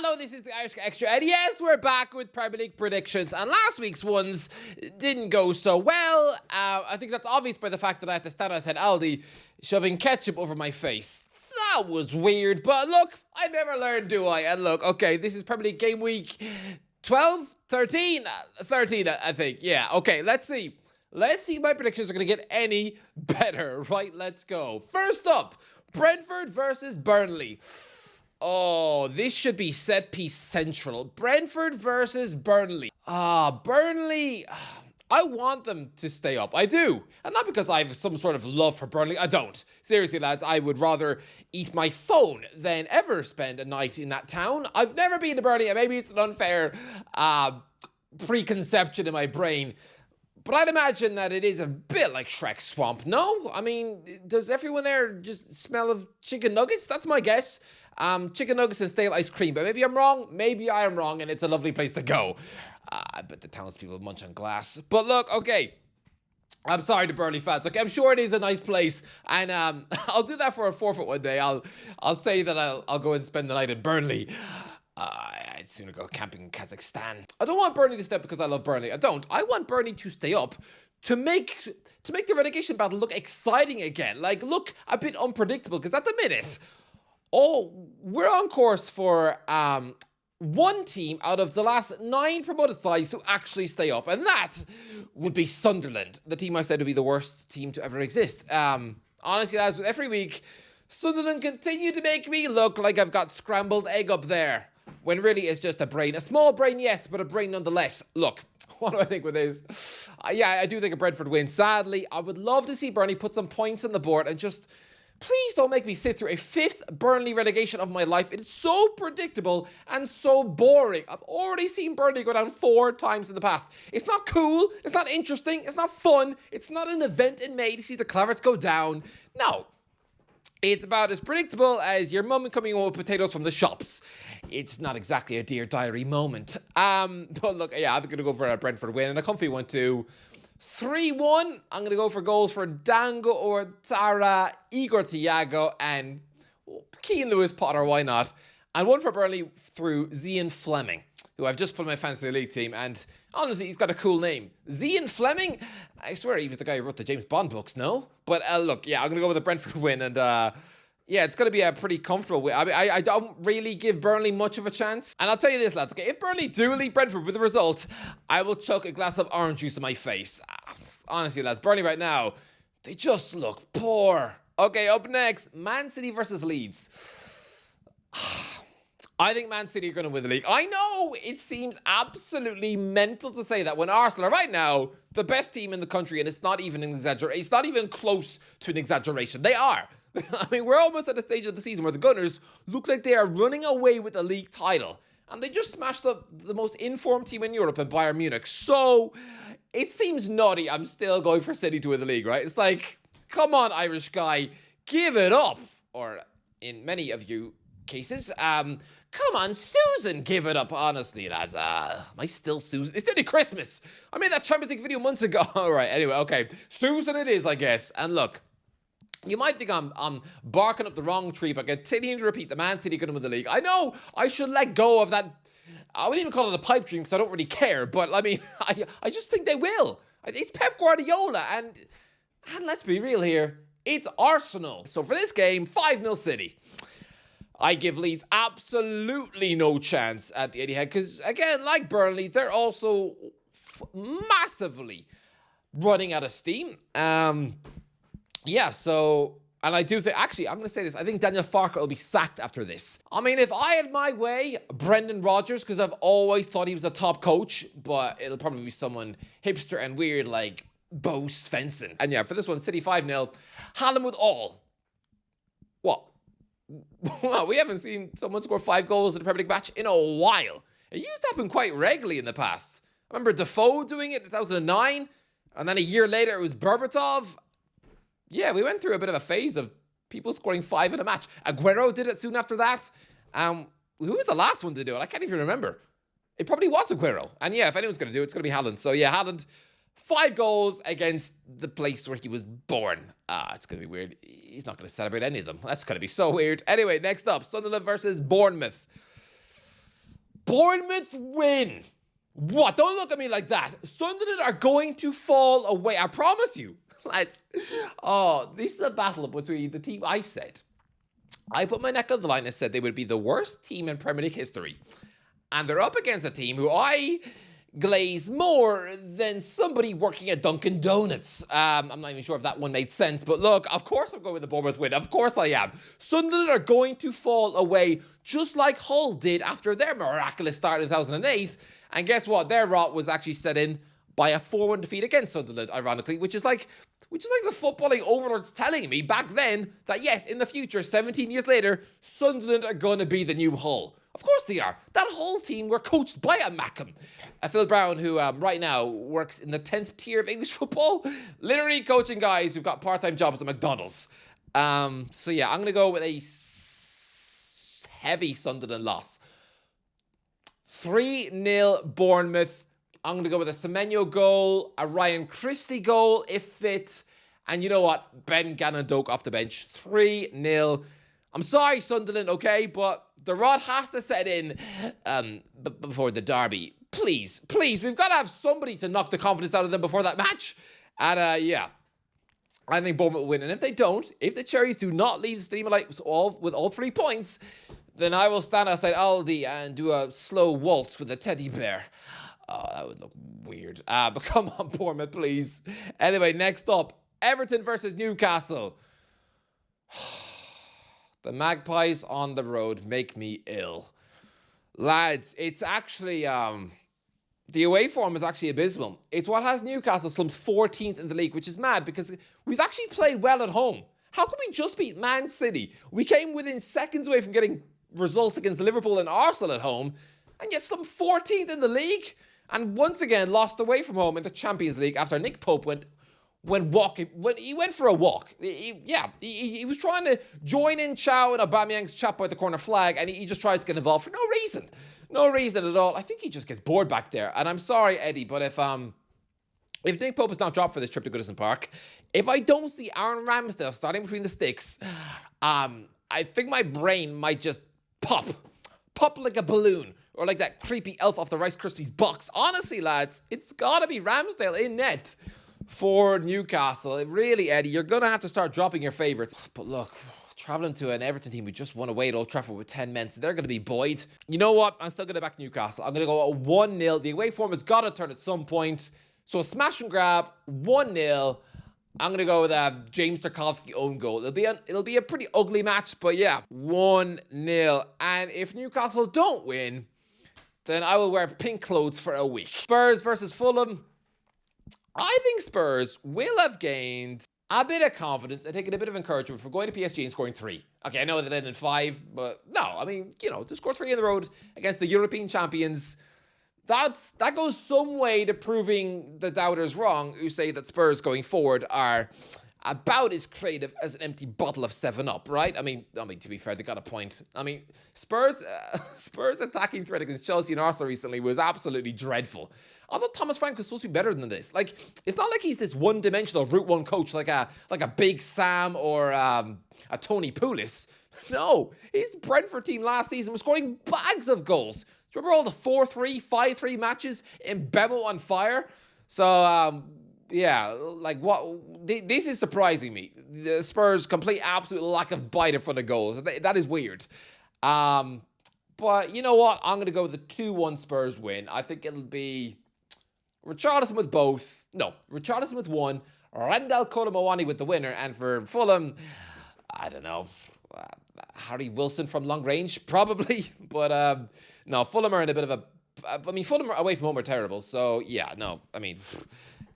Hello, this is the Irish Guy Extra, and yes, we're back with Premier League predictions, and last week's ones didn't go so well. I think that's obvious by the fact that I had to stand outside Aldi shoving ketchup over my face. That was weird, but look, I never learned, do I? And look, okay, this is Premier League game week 12, 13, 13, I think. Yeah, okay, let's see. Let's see if my predictions are going to get any better. Right, let's go. First up, Brentford versus Burnley. Oh, this should be set piece central. Brentford versus Burnley. Burnley. I want them to stay up. I do. And not because I have some sort of love for Burnley. I don't. Seriously, lads, I would rather eat my phone than ever spend a night in that town. I've never been to Burnley, and maybe it's an unfair preconception in my brain. But I'd imagine that it is a bit like Shrek's swamp, no? I mean, does everyone there just smell of chicken nuggets? That's my guess. Chicken nuggets and stale ice cream. But maybe I'm wrong. Maybe I am wrong, and it's a lovely place to go. I bet the townspeople munch on glass. But look, okay. I'm sorry to Burnley fans. Okay, I'm sure it is a nice place. And I'll do that for a forfeit one day. I'll say that I'll go and spend the night in Burnley. I'd sooner go camping in Kazakhstan. I don't want Burnley to stay up because I love Burnley. I don't. I want Burnley to stay up to make the relegation battle look exciting again. Like, look a bit unpredictable, because at the minute, we're on course for one team out of the last 9 promoted sides to actually stay up, and that would be Sunderland, the team I said would be the worst team to ever exist. Honestly, as with every week, Sunderland continue to make me look like I've got scrambled egg up there, when really it's just a brain. A small brain, yes, but a brain nonetheless. Look, what do I think with this? Yeah, I do think a Brentford win. Sadly, I would love to see Burnley put some points on the board and just... Please don't make me sit through a 5th Burnley relegation of my life. It's so predictable and so boring. I've already seen Burnley go down 4 times in the past. It's not cool. It's not interesting. It's not fun. It's not an event in May to see the Claverts go down. No. It's about as predictable as your mum coming home with potatoes from the shops. It's not exactly a Dear Diary moment. But look, yeah, I'm going to go for a Brentford win, and a comfy one too. 3-1. I'm going to go for goals for Dango Ortara, Igor Thiago, and Keane Lewis Potter, why not? And one for Burnley through Zian Fleming, who I've just put in my fantasy league team, and honestly, he's got a cool name. Zian Fleming? I swear he was the guy who wrote the James Bond books, no? But look, yeah, I'm going to go with a Brentford win, and yeah, it's going to be a pretty comfortable win. I mean, I don't really give Burnley much of a chance. And I'll tell you this, lads, okay, if Burnley do lead Brentford with the result, I will chuck a glass of orange juice in my face. Honestly, lads, Burnley right now, they just look poor. Okay, up next, Man City versus Leeds. I think Man City are going to win the league. I know it seems absolutely mental to say that when Arsenal are right now the best team in the country, and it's not even an exaggeration. It's not even close to an exaggeration. They are. I mean, we're almost at the stage of the season where the Gunners look like they are running away with the league title. And they just smashed up the most informed team in Europe in Bayern Munich. So, it seems naughty. I'm still going for City to win the league, right? It's like, come on, Irish guy, give it up. Or, in many of you cases, come on, Susan, give it up. Honestly, lads, am I still Susan? It's nearly Christmas. I made that Champions League video months ago. All right, anyway, okay. Susan it is, I guess. And look, you might think I'm barking up the wrong tree, but continuing to repeat the Man City going to win the league. I know I should let go of that. I wouldn't even call it a pipe dream because I don't really care. But I mean, I just think they will. It's Pep Guardiola, and let's be real here, it's Arsenal. So for this game, 5-0 City. I give Leeds absolutely no chance at the Etihad because, again, like Burnley, they're also massively running out of steam. Yeah, so, and I do think, actually, I'm going to say this, I think Daniel Farke will be sacked after this. I mean, if I had my way, Brendan Rodgers, because I've always thought he was a top coach, but it'll probably be someone hipster and weird like Bo Svensson. And yeah, for this one, City 5-0, Haaland with all. What? Well, we haven't seen someone score 5 goals in a Premier League match in a while. It used to happen quite regularly in the past. I remember Defoe doing it in 2009, and then a year later it was Berbatov. Yeah, we went through a bit of a phase of people scoring 5 in a match. Aguero did it soon after that. Who was the last one to do it? I can't even remember. It probably was Aguero. And yeah, if anyone's going to do it, it's going to be Haaland. So yeah, Haaland, 5 goals against the place where he was born. It's going to be weird. He's not going to celebrate any of them. That's going to be so weird. Anyway, next up, Sunderland versus Bournemouth. Bournemouth win. What? Don't look at me like that. Sunderland are going to fall away. I promise you. This is a battle between the team I said. I put my neck on the line and said they would be the worst team in Premier League history. And they're up against a team who I glaze more than somebody working at Dunkin' Donuts. I'm not even sure if that one made sense, but look, of course I'm going with the Bournemouth win. Of course I am. Sunderland are going to fall away just like Hull did after their miraculous start in 2008. And guess what? Their rot was actually set in by a 4-1 defeat against Sunderland, ironically, which is like the footballing overlords telling me back then that yes, in the future, 17 years later, Sunderland are going to be the new Hull. Of course they are. That whole team were coached by a Mackham. Phil Brown, who right now works in the 10th tier of English football, literally coaching guys who've got part-time jobs at McDonald's. So yeah, I'm going to go with a heavy Sunderland loss. 3-0 Bournemouth. I'm going to go with a Semenyo goal, a Ryan Christie goal, if fit. And you know what? Ben Gannon-Doak off the bench. 3-0. I'm sorry, Sunderland, okay? But the rod has to set in before the derby. Please, we've got to have somebody to knock the confidence out of them before that match. And yeah, I think Bournemouth will win. And if they don't, if the Cherries do not leave the Stadium Light with all 3 points, then I will stand outside Aldi and do a slow waltz with a teddy bear. Oh, that would look weird. But come on, Bournemouth, please. Anyway, next up, Everton versus Newcastle. The Magpies on the road make me ill. Lads, it's actually, the away form is actually abysmal. It's what has Newcastle slumped 14th in the league, which is mad because we've actually played well at home. How can we just beat Man City? We came within seconds away from getting results against Liverpool and Arsenal at home, and yet slumped 14th in the league, and once again lost away from home in the Champions League after Nick Pope went for a walk. He was trying to join in Chow and Aubameyang's chat by the corner flag, and he just tries to get involved for no reason. No reason at all. I think he just gets bored back there. And I'm sorry, Eddie, but if Nick Pope is not dropped for this trip to Goodison Park, if I don't see Aaron Ramsdale starting between the sticks, I think my brain might just pop like a balloon, or like that creepy elf off the Rice Krispies box. Honestly, lads, it's gotta be Ramsdale in net for Newcastle. Really, Eddie, you're going to have to start dropping your favourites. But look, travelling to an Everton team who just won away at Old Trafford with 10 men, so they're going to be buoyed. You know what? I'm still going to back Newcastle. I'm going to go a 1-0. The away form has got to turn at some point. So a smash and grab, 1-0. I'm going to go with a James Tarkowski own goal. It'll be a pretty ugly match, but yeah, 1-0. And if Newcastle don't win, then I will wear pink clothes for a week. Spurs versus Fulham. I think Spurs will have gained a bit of confidence and taken a bit of encouragement from going to PSG and scoring 3. Okay, I know they ended in 5, but no, I mean, to score 3 in the road against the European champions, that goes some way to proving the doubters wrong who say that Spurs going forward are about as creative as an empty bottle of 7-Up, right? I mean, to be fair, they got a point. I mean, Spurs attacking threat against Chelsea and Arsenal recently was absolutely dreadful. I thought Thomas Frank was supposed to be better than this. Like, it's not like he's this one-dimensional Route 1 coach like a Big Sam or a Tony Pulis. No, his Brentford team last season was scoring bags of goals. Do you remember all the 4-3, 5-3 matches in Bemo on fire? So, yeah, like what? This is surprising me. The Spurs' complete absolute lack of bite in front of goals. That is weird. But you know what? I'm going to go with the 2-1 Spurs win. I think it'll be Richarlison with both. No, Richarlison with 1. Randall Colomowani with the winner. And for Fulham, I don't know. Harry Wilson from long range, probably. But no, Fulham are in a bit of a... I mean, Fulham away from home are terrible. So, yeah, no. I mean...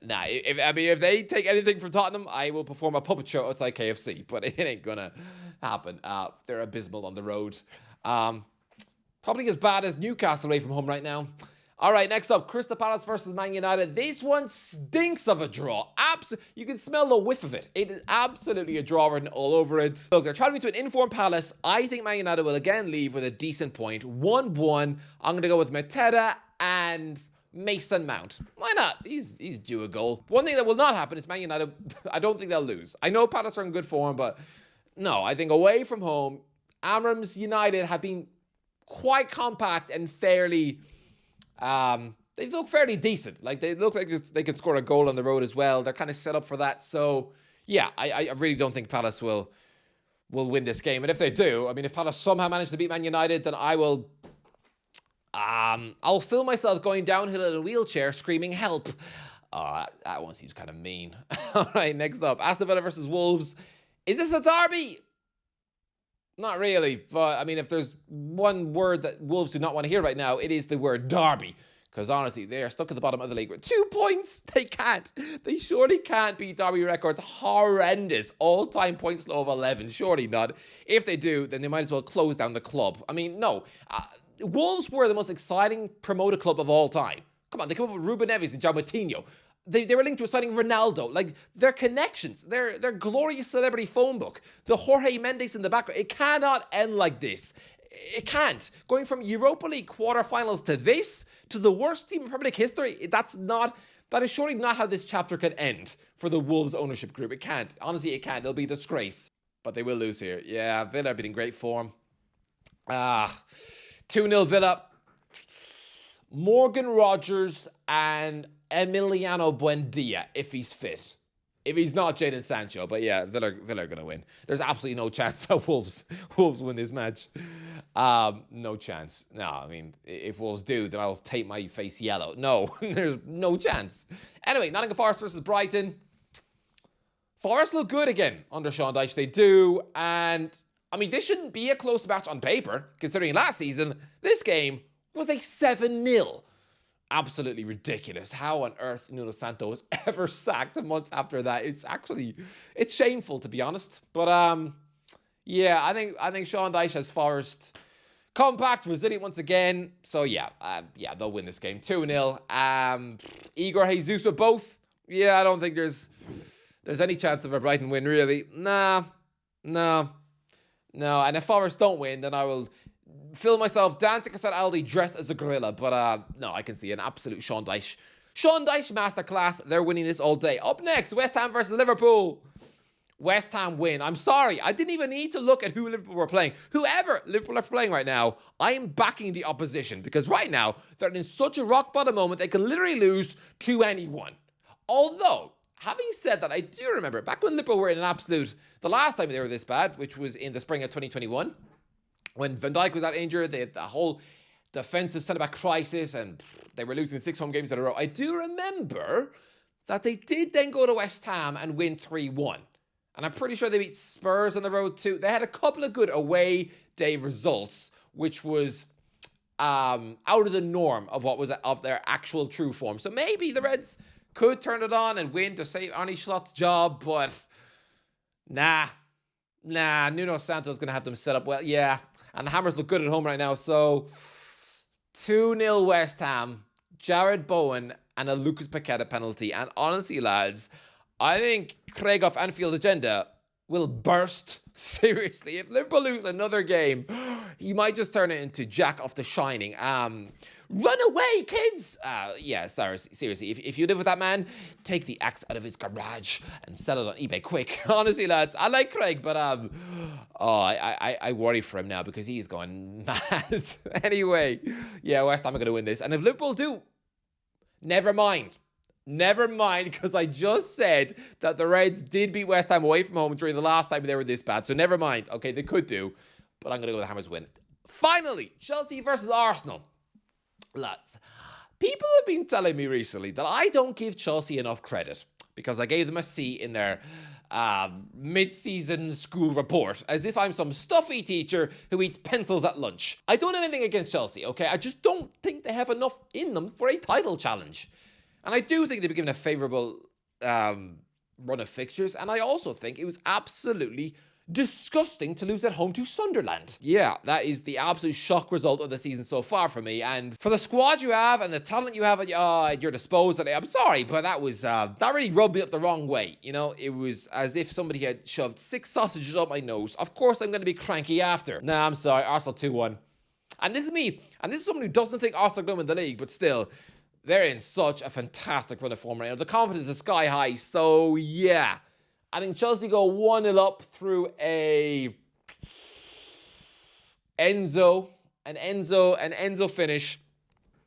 Nah, if they take anything from Tottenham, I will perform a puppet show outside KFC, but it ain't gonna happen. They're abysmal on the road. Probably as bad as Newcastle away from home right now. All right, next up, Crystal Palace versus Man United. This one stinks of a draw. You can smell the whiff of it. It is absolutely a draw written all over it. Look, they're traveling to an informed Palace. I think Man United will again leave with a decent point. 1-1. I'm going to go with Mateta and Mason Mount. Why not? He's due a goal. One thing that will not happen is Man United, I don't think they'll lose. I know Palace are in good form, but no, I think away from home, Amram's United have been quite compact and fairly... they look fairly decent. Like, they look like they can score a goal on the road as well. They're kind of set up for that. So, yeah, I really don't think Palace will win this game. And if they do, I mean, if Palace somehow manage to beat Man United, then I will... I'll film myself going downhill in a wheelchair screaming, help. That one seems kind of mean. All right, next up, Aston Villa versus Wolves. Is this a derby? Not really, but I mean, if there's one word that Wolves do not want to hear right now, it is the word derby. Because honestly, they are stuck at the bottom of the league with 2 points. They can't. They surely can't beat Derby records. Horrendous. All-time points low of 11. Surely not. If they do, then they might as well close down the club. I mean, no. Wolves were the most exciting promoted club of all time. Come on, they come up with Ruben Neves and João Moutinho. They were linked to signing Ronaldo. Like, their connections, their glorious celebrity phone book, the Jorge Mendes in the background. It cannot end like this. It can't. Going from Europa League quarterfinals to this, to the worst team in Premier League history, that is surely not how this chapter can end for the Wolves ownership group. It can't. Honestly, it can't. It'll be a disgrace. But they will lose here. Yeah, Villa have been in great form. 2-0 Villa. Morgan Rogers and Emiliano Buendia, if he's fit. If he's not, Jadon Sancho. But yeah, Villa are going to win. There's absolutely no chance that Wolves win this match. No chance. No, I mean, if Wolves do, then I'll paint my face yellow. No, there's no chance. Anyway, Nottingham Forest versus Brighton. Forest look good again under Sean Dyche. They do. And, I mean, this shouldn't be a close match on paper, considering last season, this game was a 7-0. Absolutely ridiculous. How on earth Nuno Santo was ever sacked months after that? It's shameful, to be honest. But yeah, I think Sean Dyche has Forest compact, resilient once again. So yeah, they'll win this game 2-0. Igor Jesus with both. Yeah, I don't think there's any chance of a Brighton win, really. No. And if Forest don't win, then I will feel myself dancing outside Aldi dressed as a gorilla. But no, I can see an absolute Sean Dyche masterclass. They're winning this all day. Up next, West Ham versus Liverpool. West Ham win. I'm sorry. I didn't even need to look at who Liverpool were playing. Whoever Liverpool are playing right now, I am backing the opposition. Because right now, they're in such a rock bottom moment, they can literally lose to anyone. Although, having said that, I do remember back when Liverpool were in the last time they were this bad, which was in the spring of 2021. When Van Dijk was out injured, they had the whole defensive centre-back crisis, and they were losing 6 home games in a row. I do remember that they did then go to West Ham and win 3-1. And I'm pretty sure they beat Spurs on the road too. They had a couple of good away day results, which was out of the norm of what was of their actual true form. So maybe the Reds could turn it on and win to save Arne Slot's job, but nah, Nuno Santo's going to have them set up well. Yeah, and the Hammers look good at home right now. So 2-0 West Ham, Jared Bowen and a Lucas Paqueta penalty. And honestly, lads, I think Craig off Anfield agenda will burst. Seriously, if Liverpool lose another game, he might just turn it into Jack of the Shining. Run away, kids! Yeah, sorry, seriously, if you live with that man, take the axe out of his garage and sell it on eBay quick. Honestly, lads, I like Craig, but I worry for him now because he's going mad. Anyway, yeah, West Ham are going to win this. And if Liverpool do, never mind, because I just said that the Reds did beat West Ham away from home during the last time they were this bad. So never mind. Okay, they could do, but I'm going to go with the Hammers win. Finally, Chelsea versus Arsenal. Lads, people have been telling me recently that I don't give Chelsea enough credit because I gave them a C in their mid-season school report, as if I'm some stuffy teacher who eats pencils at lunch. I don't have anything against Chelsea, okay? I just don't think they have enough in them for a title challenge. And I do think they've been given a favourable run of fixtures, and I also think it was absolutely disgusting to lose at home to Sunderland. Yeah, that is the absolute shock result of the season so far for me. And for the squad you have and the talent you have at your disposal, I'm sorry, but that was that really rubbed me up the wrong way. You know, it was as if somebody had shoved 6 sausages up my nose. Of course, I'm going to be cranky after. Nah, I'm sorry. Arsenal 2-1. And this is me. And this is someone who doesn't think Arsenal are going to win the league, but still, they're in such a fantastic run of form right now. The confidence is sky high. So yeah, I think Chelsea go 1-0 up through a Enzo An Enzo finish.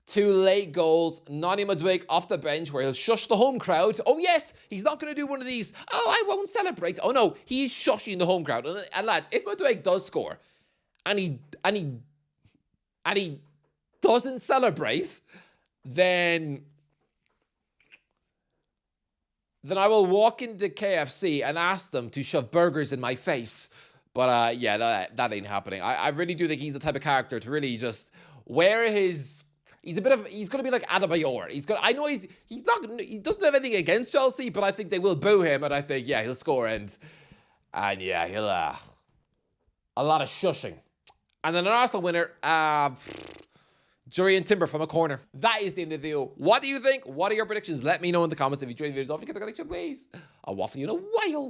2 late goals. Nani Madueke off the bench where he'll shush the home crowd. Oh yes, he's not going to do one of these. Oh, I won't celebrate. Oh no, he's shushing the home crowd. And lads, if Madueke does score, and he doesn't celebrate, then I will walk into KFC and ask them to shove burgers in my face. But yeah, that ain't happening. I really do think he's the type of character to really just wear his. He's going to be like Adebayor. I know he doesn't have anything against Chelsea, but I think they will boo him, and I think, yeah, he'll score, and yeah, he'll, a lot of shushing. And then an Arsenal winner, Jurriën Timber from a corner. That is the end of the video. What do you think? What are your predictions? Let me know in the comments. If you enjoyed the video, don't forget to click on the like, please. I'll waffle you in a while.